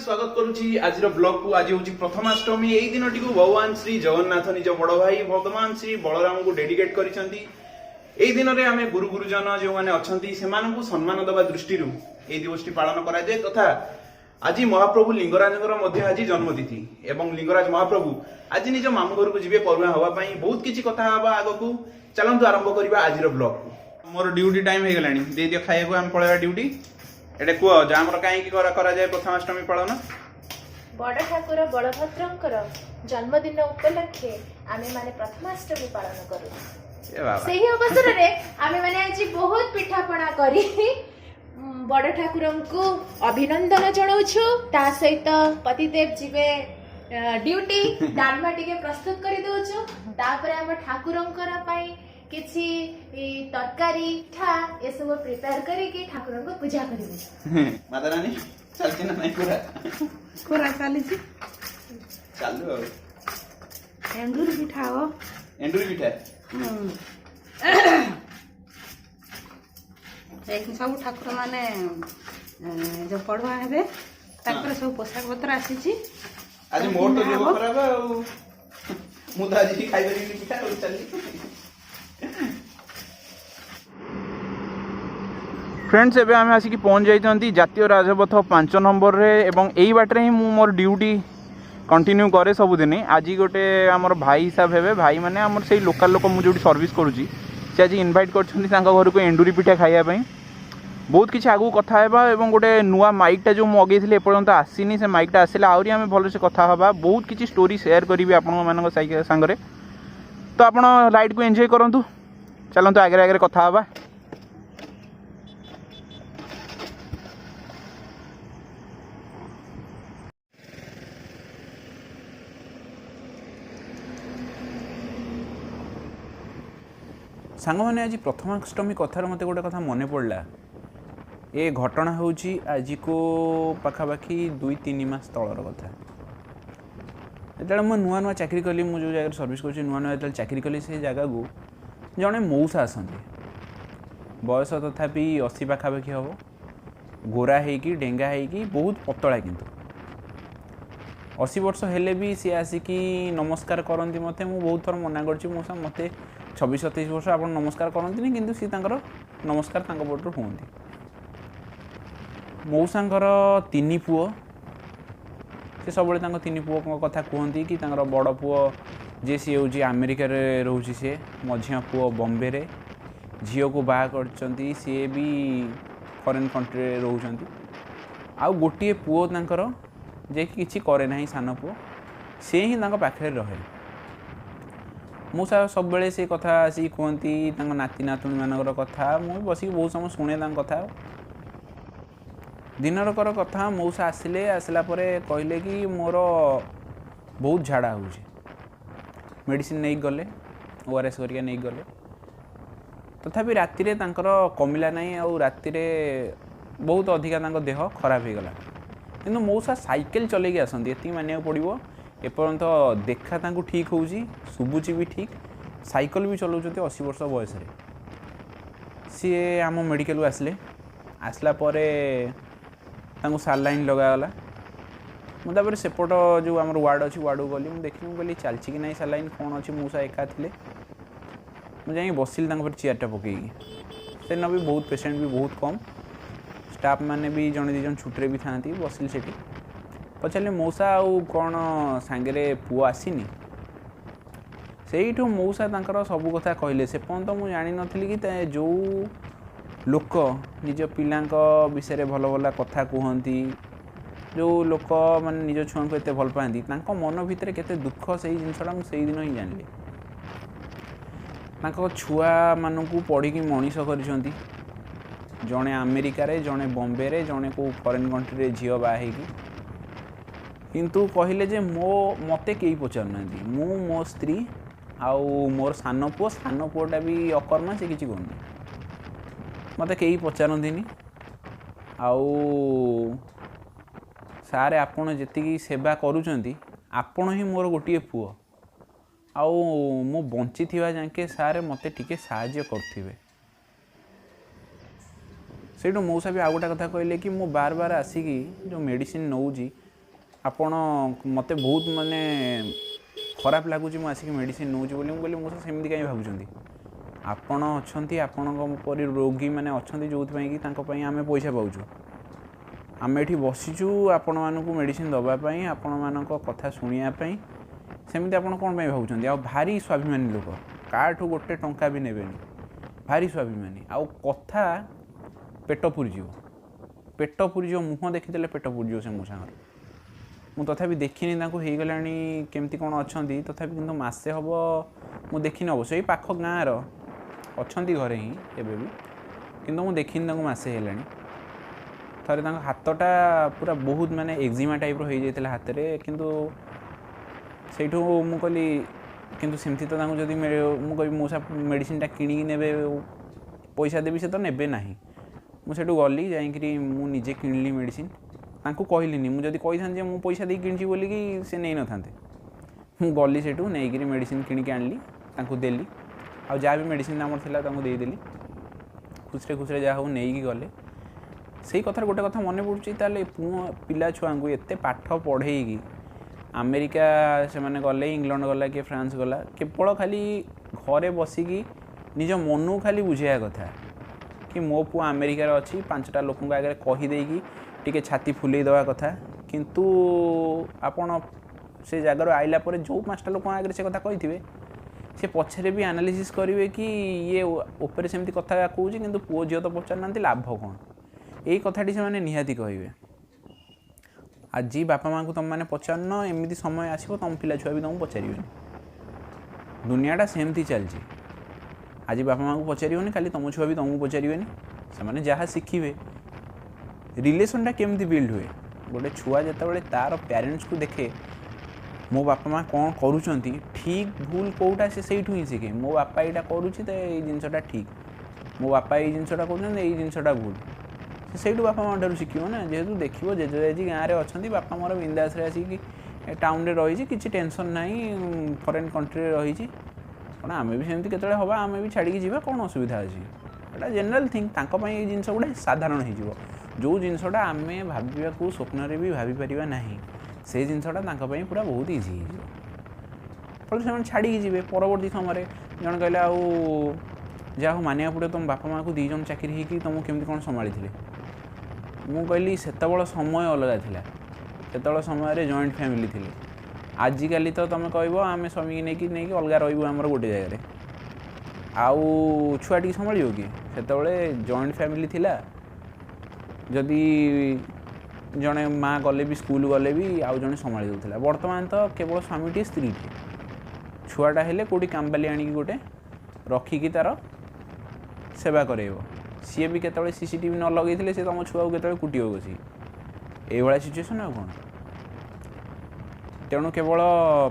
स्वागत करुछि आज ब्लॉग को। आज होची प्रथमाष्टमी। एई दिनटी को भगवान श्री जगन्नाथ निज बड़ भाई भगवान श्री बलराम को डेडिकेट करिसंती। एई दिन रे आमे गुरु गुरुजन जो माने अछंती सेमान को सम्मान दबा दृष्टि रु एई दिवसटी पालन करा जाय तथा आज महाप्रभु लिंगराजଙ୍କର ମଧ୍ୟ आज जन्मतिथि एवं लिंगराज महाप्रभु आज निज मामू घर को जिबे परुआ हवा पई बहुत किछि कथा हवा आगो को। चलंतु आरंभ करिबा आज ब्लॉग को। मोर ड्यूटी टाइम हे गलानी दे दियो खाए को हम पळेबा ड्यूटी एटे को जा हमर काहे की करा जाय प्रथमाष्टमी पालन। बड़ ठाकुर बलभद्रंकर जन्मदिन उपलक्षे आमे माने प्रथमाष्टमी पालन करू। ए बाबा सेही अवसर रे आमे माने आज बहुत पिठापଣା करी बड़ ठाकुर को अभिनंदन जणाउछु। ता सहित पतिदेव जीवे ड्यूटी डालमा टिके प्रस्तुत करि दोछु। तापरे हम ठाकुरंकर पई किछि तरकारी ठा ए सब प्रिपेयर करिके ठाकुरन को पूजा करिबे। माता रानी चलती ना नहीं पूरा चली चालू एंडूर पिठा हो एंडूरी पिठा सब ठाकुर माने जो पढ़ुआ हेबे ताकर सब पोशाक पत्र आसी। आज मोर तो जो खराब मु तो आज खाई बरी पिठा और चली। फ्रेंड्स एबे आमे आसी कि पहुंच जाइतंती जातीय राजपथ 5 नंबर रे एवं एई बाटरे ही मु मोर ड्यूटी कंटिन्यू करे सब दिन। आज गोटे आमर भाई हिसाब हेबे भाई माने आमर सेही लोकल लोक मु जोटी सर्विस करूची से आज इनवाइट करछंती तांका घर को एंडूरी पिठा खाइया पई। बहुत किछि आगु कथा हेबा एवं गोटे नुआ माइकटा जो मगेइथिले एपर्यंत आसीनी से माइकटा आसिला आउरी आमे भलो से कथा हबा बहुत किछि स्टोरी शेयर करिवे आपन मानक संगरे। तो आपण राइड को एन्जॉय करंतु। चलंतु आगे आगे कथा हबा। सांग मैंने आज प्रथमाष्टमी कथार मत गोटे कथा मन पड़ा। ये घटना हूँ आज को पाखापाखि 2-3 मास तलर कथा। जो मुझे नुआ नुआ चाकरी कली मुझे जो जगह सर्विस कर नुआ नुआ जो चाकरी कली से जगह को जड़े मौसा आसती बयस तथापि 80 पाखापाखि हम गोरा होगी डेंगा होगी बहुत पतला किंतु 80 वर्ष हेले भी सी आसिकी नमस्कार करती मत मुझे बहुत थर मना कर मौसा मत 26-27 वर्ष आप नमस्कार करती किंतु सी नमस्कार पटू हूँ। मौसांकर 3 पुओ से सब 3 पुओ कथा कहती कि बड़ पुओ जे सी हूँ अमेरिका रोचे सी मझिया पुओ बॉम्बे रे झील को बाहा कर सी भी फॉरेन कंट्री रोच आउ गोटे पुओ तांकर जे कि करे ना सान पुओ से ही पाखे रहे। मौसा सब बेले से कथा आसी कहती नाती नातुणी मानकर कथा मुझे बस बहुत समय शुणे कथा। दिनर कर कथा मौसा आसला कहले कि मोर बहुत झाड़ा हो मेडिसिन नहीं गले ORS करिया नहीं गले तथापि राति रे कमिला नहीं और राति रे बहुत अधिका देह खराब हो गला। किंतु मौसा साइकेल चलेगी आसती ये मानिया पड़ो एपर्यंत देखा ठीक हो शुभुची भी ठीक साइकेल भी चलाऊँ 80 वर्ष बयस सी आम मेडिकल आसला सालाइन लगागला मुझे सेपट जो आम वार्ड अच्छी वार्ड को गली मुझे देखी कहली चलची कि ना सालाइन कौन अच्छी मौसा एका थे मुझे बसिली चेयरटा पकईकी से दिन भी बहुत पेसेंट भी बहुत कम स्टाफ मैंने भी जड़े 2 जन छुट्टी भी था बसिली से पचारे मौसा आउ कौन सांगे पुओ आसीनी से मौसा सब कथा कहले से पर्यंत मुझे जानी नी कि जो लोक निज पिला विषय भल भल कथा कहती जो लोक माने निज छुआ को एते भल पाती मन भितर केते दुख से जिनसा मुझे दिन ही जानी छुआ मानू पढ़ी मनीष कर जड़े अमेरिका रे जड़े बॉम्बे रे जड़े को फॉरेन कंट्री रे झील बाहर किंतु कहले जे मते कई पचारना मु मो स्त्री आउ मोर सान पुओटा भी अकर्मा से किसी कहूँ मत कई पचारती आउ सारे आपण जी सेवा करुँच आपण ही मोर गोटे पुओ आउ मु बंची थिबा जाके सारे मते टिके साहाय्य करथिबे। से मौसा भी आ गोटे कथा कहले कि मु बार बार आसिकी जो मेडिसिन नौजी ଆପଣ ମୋତେ ବହୁତ ମାନେ ଖରାପ ଲାଗୁଛି ମୁଁ ଆସିକି ମେଡ଼ିସିନ ନେଉଛି ବୋଲି। ମୁଁ କହିଲି ମୁଁ ସେମିତି କାହିଁ ଭାବୁଛନ୍ତି? ଆପଣ ଅଛନ୍ତି, ଆପଣଙ୍କ ପରି ରୋଗୀମାନେ ଅଛନ୍ତି ଯେଉଁଥିପାଇଁ କି ତାଙ୍କ ପାଇଁ ଆମେ ପଇସା ପାଉଛୁ। ଆମେ ଏଠି ବସିଛୁ ଆପଣମାନଙ୍କୁ ମେଡ଼ିସିନ ଦେବା ପାଇଁ, ଆପଣମାନଙ୍କ କଥା ଶୁଣିବା ପାଇଁ। ସେମିତି ଆପଣ କ'ଣ ପାଇଁ ଭାବୁଛନ୍ତି? ଆଉ ଭାରି ସ୍ୱାଭିମାନୀ ଲୋକ, କାହାଠୁ ଗୋଟେ ଟଙ୍କା ବି ନେବେନି, ଭାରି ସ୍ୱାଭିମାନୀ। ଆଉ କଥା ପେଟ ପୁରିଯିବ, ମୁହଁ ଦେଖିଦେଲେ ପେଟ ପୁରିଯିବ ସେ ମୂଷାଙ୍କର। ମୁଁ ତଥାପି ଦେଖିନି ତାଙ୍କୁ, ହେଇଗଲାଣି କେମିତି କ'ଣ ଅଛନ୍ତି ତଥାପି, କିନ୍ତୁ ମାସେ ହେବ ମୁଁ ଦେଖିନି। ଅବଶ୍ୟ ଏଇ ପାଖ ଗାଁର ଅଛନ୍ତି ଘରେ ହିଁ ଏବେ ବି, କିନ୍ତୁ ମୁଁ ଦେଖିନି ତାଙ୍କୁ ମାସେ ହେଲାଣି। ଥରେ ତାଙ୍କ ହାତଟା ପୁରା ବହୁତ ମାନେ ଏକ୍ଜିମା ଟାଇପ୍ର ହେଇଯାଇଥିଲା ହାତରେ, କିନ୍ତୁ ସେଇଠୁ ମୁଁ କହିଲି କିନ୍ତୁ ସେମିତି ତ ତାଙ୍କୁ ଯଦି ମୁଁ କହିବି ମଉସା ମେଡ଼ିସିନଟା କିଣିକି ନେବେ, ପଇସା ଦେବି, ସେ ତ ନେବେ ନାହିଁ। ମୁଁ ସେଇଠୁ ଗଲି, ଯାଇକିରି ମୁଁ ନିଜେ କିଣିଲି ମେଡ଼ିସିନ। ତାଙ୍କୁ କହିଲିନି, ମୁଁ ଯଦି କହିଥାନ୍ତି ଯେ ମୁଁ ପଇସା ଦେଇ କିଣିଛି ବୋଲିକି ସେ ନେଇନଥାନ୍ତେ। ମୁଁ ଗଲି ସେଇଠୁ ନେଇକିରି ମେଡ଼ିସିନ କିଣିକି ଆଣିଲି, ତାଙ୍କୁ ଦେଲି। ଆଉ ଯାହା ବି ମେଡ଼ିସିନ ଆମର ଥିଲା ତାଙ୍କୁ ଦେଇଦେଲି। ଖୁସିରେ ଯାହା ହଉ ନେଇକି ଗଲେ। ସେଇ କଥାରେ ଗୋଟେ କଥା ମନେ ପଡ଼ୁଛି, ତାହେଲେ ପିଲା ଛୁଆଙ୍କୁ ଏତେ ପାଠ ପଢ଼େଇକି ଆମେରିକା ସେମାନେ ଗଲେ, ଇଂଲଣ୍ଡ ଗଲା, କିଏ ଫ୍ରାନ୍ସ ଗଲା, କେବଳ ଖାଲି ଘରେ ବସିକି ନିଜ ମନକୁ ଖାଲି ବୁଝେଇବା କଥା କି ମୋ ପୁଅ ଆମେରିକାରେ ଅଛି, 5ଟା ଲୋକଙ୍କ ଆଗରେ କହିଦେଇକି ଟିକେ ଛାତି ଫୁଲେଇ ଦେବା କଥା। କିନ୍ତୁ ଆପଣ ସେ ଜାଗାରୁ ଆଇଲା ପରେ ଯେଉଁ 5ଟା ଲୋକଙ୍କ ଆଗରେ ସେ କଥା କହିଥିବେ, ସେ ପଛରେ ବି ଆନାଲିସିସ୍ କରିବେ କି ଇଏ ଉପରେ ସେମିତି କଥା କହୁଛି, କିନ୍ତୁ ପୁଅ ଝିଅ ତ ପଚାରୁନାହାନ୍ତି, ଲାଭ କ'ଣ? ଏଇ କଥାଟି ସେମାନେ ନିହାତି କହିବେ। ଆଜି ବାପା ମାଆଙ୍କୁ ତୁମମାନେ ପଚାରୁନ, ଏମିତି ସମୟ ଆସିବ ତୁମ ପିଲା ଛୁଆ ବି ତୁମକୁ ପଚାରିବେନି। ଦୁନିଆଟା ସେମିତି ଚାଲିଛି। ଆଜି ବାପା ମାଆଙ୍କୁ ପଚାରିବନି, କାଲି ତୁମ ଛୁଆ ବି ତୁମକୁ ପଚାରିବେନି। ସେମାନେ ଯାହା ଶିଖିବେ। ରିଲେସନ୍ଟା କେମିତି ବିଲ୍ଡ ହୁଏ? ଗୋଟେ ଛୁଆ ଯେତେବେଳେ ତା'ର ପ୍ୟାରେଣ୍ଟସ୍କୁ ଦେଖେ, ମୋ ବାପା ମାଆ କ'ଣ କରୁଛନ୍ତି, ଠିକ୍ ଭୁଲ କେଉଁଟା, ସେ ସେଇଠୁ ହିଁ ଶିଖେ। ମୋ ବାପା ଏଇଟା କରୁଛି ତ ଏଇ ଜିନିଷଟା ଠିକ୍, ମୋ ବାପା ଏଇ ଜିନିଷଟା କରୁଛନ୍ତି, ଏଇ ଜିନିଷଟା ଭୁଲ। ସେ ସେଇଠୁ ବାପା ମାଆ ଠାରୁ ଶିଖିବ ନା। ଯେହେତୁ ଦେଖିବ ଜେଜେ ଜେଜେ ଗାଁରେ ଅଛନ୍ତି, ବାପା ମୋର ବିନ୍ଦାସରେ ଆସିକି ଟାଉନରେ ରହିଛି, କିଛି ଟେନସନ୍ ନାହିଁ, ଫରେନ୍ କଣ୍ଟ୍ରିରେ ରହିଛି, କ'ଣ ଆମେ ବି ସେମିତି କେତେବେଳେ ହେବା, ଆମେ ବି ଛାଡ଼ିକି ଯିବା, କ'ଣ ଅସୁବିଧା ଅଛି? ଏଇଟା ଜେନେରାଲ୍ ଥିଙ୍ଗ। ତାଙ୍କ ପାଇଁ ଏଇ ଜିନିଷ ଗୁଡ଼ା ସାଧାରଣ ହେଇଯିବ। ଯେଉଁ ଜିନିଷଟା ଆମେ ଭାବିବାକୁ ସ୍ୱପ୍ନରେ ବି ଭାବିପାରିବା ନାହିଁ, ସେଇ ଜିନିଷଟା ତାଙ୍କ ପାଇଁ ପୁରା ବହୁତ ଇଜି ହେଇଯିବ। ଫଳରେ ସେମାନେ ଛାଡ଼ିକି ଯିବେ। ପରବର୍ତ୍ତୀ ସମୟରେ ଜଣେ କହିଲେ ଆଉ ଯାହା ହଉ ମାନିବାକୁ ପଡ଼ିବ, ତୁମ ବାପା ମାଆକୁ 2 ଜଣ ଚାକିରି ହେଇକି ତୁମକୁ କେମିତି କ'ଣ ସମ୍ଭାଳିଥିଲେ? ମୁଁ କହିଲି ସେତେବେଳେ ସମୟ ଅଲଗା ଥିଲା, ସେତେବେଳେ ସମୟରେ ଜଏଣ୍ଟ ଫ୍ୟାମିଲି ଥିଲେ। ଆଜିକାଲି ତ ତୁମେ କହିବ ଆମେ ସ୍ୱାମୀକି ନେଇକି ଅଲଗା ରହିବୁ ଆମର ଗୋଟେ ଜାଗାରେ, ଆଉ ଛୁଆଟିକି ସମ୍ଭାଳିବ କି? ସେତେବେଳେ ଜଏଣ୍ଟ ଫ୍ୟାମିଲି ଥିଲା। ଯଦି ଜଣେ ମାଆ ଗଲେ ବି, ସ୍କୁଲ ଗଲେ ବି ଆଉ ଜଣେ ସମ୍ଭାଳି ଦେଉଥିଲା। ବର୍ତ୍ତମାନ ତ କେବଳ ସ୍ୱାମୀଟିଏ, ସ୍ତ୍ରୀଟିଏ। ଛୁଆଟା ହେଲେ କେଉଁଠି କାମବାଲି ଆଣିକି ଗୋଟେ ରଖିକି ତା'ର ସେବା କରେଇବ। ସିଏ ବି କେତେବେଳେ CCTV ନ ଲଗେଇଥିଲେ ସେ ତୁମ ଛୁଆକୁ କେତେବେଳେ କୁଟିବ ବସିକି। ଏଇଭଳିଆ ସିଚୁଏସନ୍ ଆଉ କ'ଣ। ତେଣୁ କେବଳ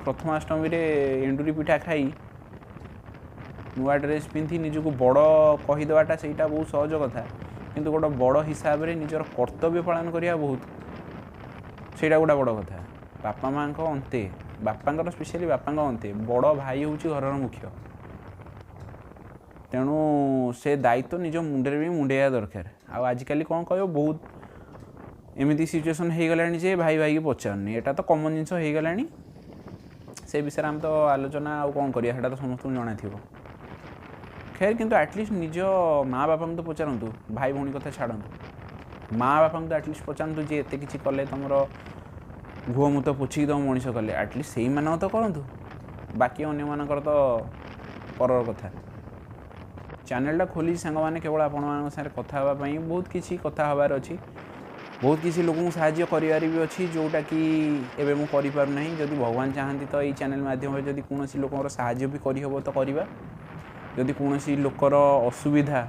ପ୍ରଥମାଷ୍ଟମୀରେ ଏଣ୍ଡୁରି ପିଠା ଖାଇ, ନୂଆ ଡ୍ରେସ୍ ପିନ୍ଧି ନିଜକୁ ବଡ଼ କହିଦେବାଟା ସେଇଟା ବହୁତ ସହଜ କଥା, କିନ୍ତୁ ଗୋଟେ ବଡ଼ ହିସାବରେ ନିଜର କର୍ତ୍ତବ୍ୟ ପାଳନ କରିବା ସେଇଟା ଗୋଟେ ବଡ଼ କଥା। ବାପା ମାଆଙ୍କ ଅନ୍ତେ, ବାପାଙ୍କର ସ୍ପେଶାଲି ବାପାଙ୍କ ଅନ୍ତେ ବଡ଼ ଭାଇ ହେଉଛି ଘରର ମୁଖ୍ୟ। ତେଣୁ ସେ ଦାୟିତ୍ୱ ନିଜ ମୁଣ୍ଡରେ ବି ମୁଣ୍ଡେଇବା ଦରକାର। ଆଉ ଆଜିକାଲି କ'ଣ କହିବ, ବହୁତ ଏମିତି ସିଚୁଏସନ୍ ହେଇଗଲାଣି ଯେ ଭାଇ ଭାଇକି ପଚାରୁନି। ଏଇଟା ତ କମନ୍ ଜିନିଷ ହେଇଗଲାଣି। ସେ ବିଷୟରେ ଆମେ ତ ଆଲୋଚନା ଆଉ କ'ଣ କରିବା, ସେଇଟା ତ ସମସ୍ତଙ୍କୁ ଜଣାଥିବ। ଖैର, କିନ୍ତୁ ଆଟଲିଷ୍ଟ ନିଜ ମା ବାପାଙ୍କୁ ତ ପଚାରନ୍ତୁ। ଭାଇ ଭଉଣୀ କଥା ଛାଡ଼ନ୍ତୁ, ମା ବାପାଙ୍କୁ ତ ଆଟଲିଷ୍ଟ ପଚାରନ୍ତୁ ଯେ ଏତେ କିଛି କଲେ, ତୁମର ଘୁଅ ମୁତ ପୋଛିକି ତୁମ ମଣିଷ କଲେ, ଆଟଲିଷ୍ଟ ସେଇମାନଙ୍କ ତ କରନ୍ତୁ। ବାକି ଅନ୍ୟମାନଙ୍କର ତ ପରର କଥା। ଚ୍ୟାନେଲଟା ଖୋଲିଛି ସାଙ୍ଗମାନେ କେବଳ ଆପଣମାନଙ୍କ ସାଙ୍ଗରେ କଥା ହେବା ପାଇଁ। ବହୁତ କିଛି କଥା ହେବାର ଅଛି, ବହୁତ କିଛି ଲୋକଙ୍କୁ ସାହାଯ୍ୟ କରିବାର ବି ଅଛି, ଯେଉଁଟାକି ଏବେ ମୁଁ କରିପାରୁନାହିଁ। ଯଦି ଭଗବାନ ଚାହାନ୍ତି ତ ଏଇ ଚ୍ୟାନେଲ ମାଧ୍ୟମରେ ଯଦି କୌଣସି ଲୋକଙ୍କର ସାହାଯ୍ୟ ବି କରିହେବ ତ କରିବା। ଯଦି କୌଣସି ଲୋକର ଅସୁବିଧା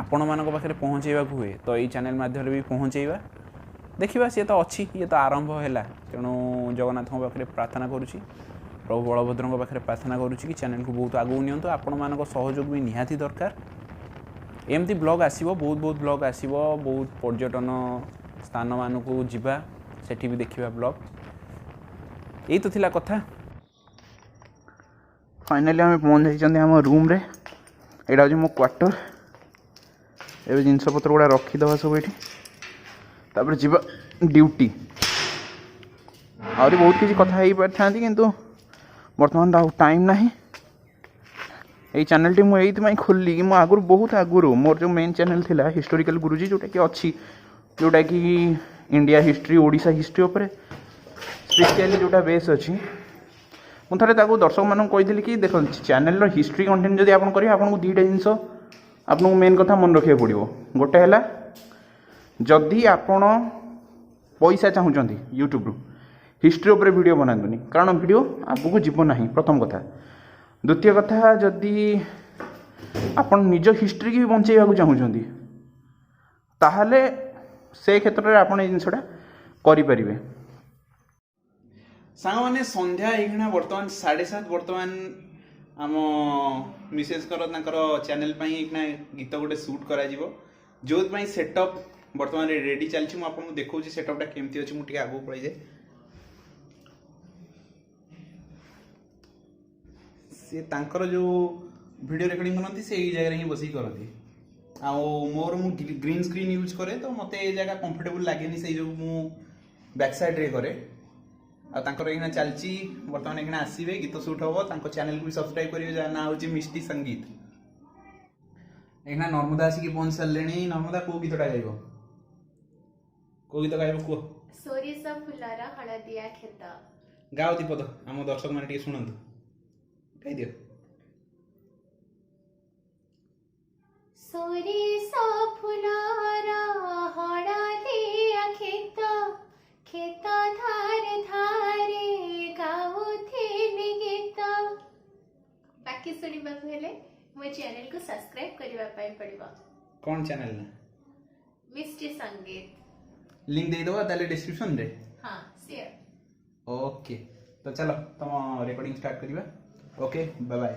ଆପଣମାନଙ୍କ ପାଖରେ ପହଞ୍ଚାଇବାକୁ ହୁଏ ତ ଏଇ ଚ୍ୟାନେଲ ମାଧ୍ୟମରେ ବି ପହଞ୍ଚାଇବା। ଦେଖିବା, ସିଏ ତ ଅଛି, ଇଏ ତ ଆରମ୍ଭ ହେଲା। ତେଣୁ ଜଗନ୍ନାଥଙ୍କ ପାଖରେ ପ୍ରାର୍ଥନା କରୁଛି, ପ୍ରଭୁ ବଳଭଦ୍ରଙ୍କ ପାଖରେ ପ୍ରାର୍ଥନା କରୁଛି କି ଚ୍ୟାନେଲକୁ ବହୁତ ଆଗକୁ ନିଅନ୍ତୁ। ଆପଣମାନଙ୍କ ସହଯୋଗ ବି ନିହାତି ଦରକାର। ଏମିତି ବ୍ଲଗ୍ ଆସିବ, ବହୁତ ବ୍ଲଗ୍ ଆସିବ, ବହୁତ ପର୍ଯ୍ୟଟନ ସ୍ଥାନମାନଙ୍କୁ ଯିବା, ସେଠି ବି ଦେଖିବା ବ୍ଲଗ୍। ଏଇ ତ ଥିଲା କଥା। ଫାଇନାଲି ଆମେ ପହଞ୍ଚି ଯାଇଛନ୍ତି ଆମ ରୁମ୍ରେ। ଏଇଟା ହେଉଛି ମୋ କ୍ୱାର୍ଟର। ଏବେ ଜିନିଷପତ୍ର ଗୁଡ଼ା ରଖିଦେବା ସବୁ ଏଠି, ତାପରେ ଯିବା ଡ୍ୟୁଟି। आहरी बहुत किसी कथा हो पारि किंतु बर्तमान तो टाइम ना यही चैनल टी मुझे खोली कि मु आगुरी बहुत आगुरी मोर जो मेन चैनल थिला हिस्टोरिकल गुरुजी जोटा कि अच्छी जोटा कि इंडिया हिस्ट्री ओडिशा हिस्ट्री उपर स्पेशली जोटा बेस अच्छी मुझे दर्शक मानक कही कि देख चैनल हिस्ट्री कंटेंट जब आप करेंगे आपको दुईटा जिनस आपको मेन कथा मन रखा पड़ो गोटे है जदि आपण पैसा चाहूँगी यूट्यूब रु हिस्ट्री उपर वीडियो बनातुनी कारण वीडियो आगू जीव ना प्रथम कथा द्वितीय कथा जदि आपण निज हिस्ट्री की बंचेगा चाहूँगी ताहले से क्षेत्र में आपड़ जिनसा करें सांग मैंने संध्या होना बर्तमान 7:30 बर्तमान आम मिसेस चैनल गीत गोटे शूट करा जो सेटअप बर्तमान रेडी चलती मुझे देखा सेटअपटा केमती अच्छी मुझे आगे पड़े जाए सी तांकर जो वीडियो रिकॉर्डिंग करती से जगह ही बस करती मोर मु ग्रीन स्क्रीन यूज करे तो मत ये जगह कंफर्टेबल लगे से जो मु बैक साइड रे करे आना चलती बर्तमान एक आसवे गीत शूट हम चैनल को भी सब्सक्राइब करेंगे जहाँ ना हूँ मिष्टी संगीत एक नर्मदा आसिक पहुंच सारे नर्मदा कौ गीतटा गाइब कौ गीत गाइब कह सोरिष फुलर हलदिया खेत गाओ दीपद आम दर्शक मैंने शुणु गाई दियो सोरिष फुलर हलदिया खेत खेत धारे धारे गाउथिली गीत बाकी सुनिबा हेले मो चैनल को सब्सक्राइब करबा पई पड़िबो कौन चैनल ना मिष्टी संगीत लिंक दे दो ताले डिस्क्रिप्शन रे हां शेयर ओके तो चलो तुम रिकॉर्डिंग स्टार्ट करिबा ओके बाय बाय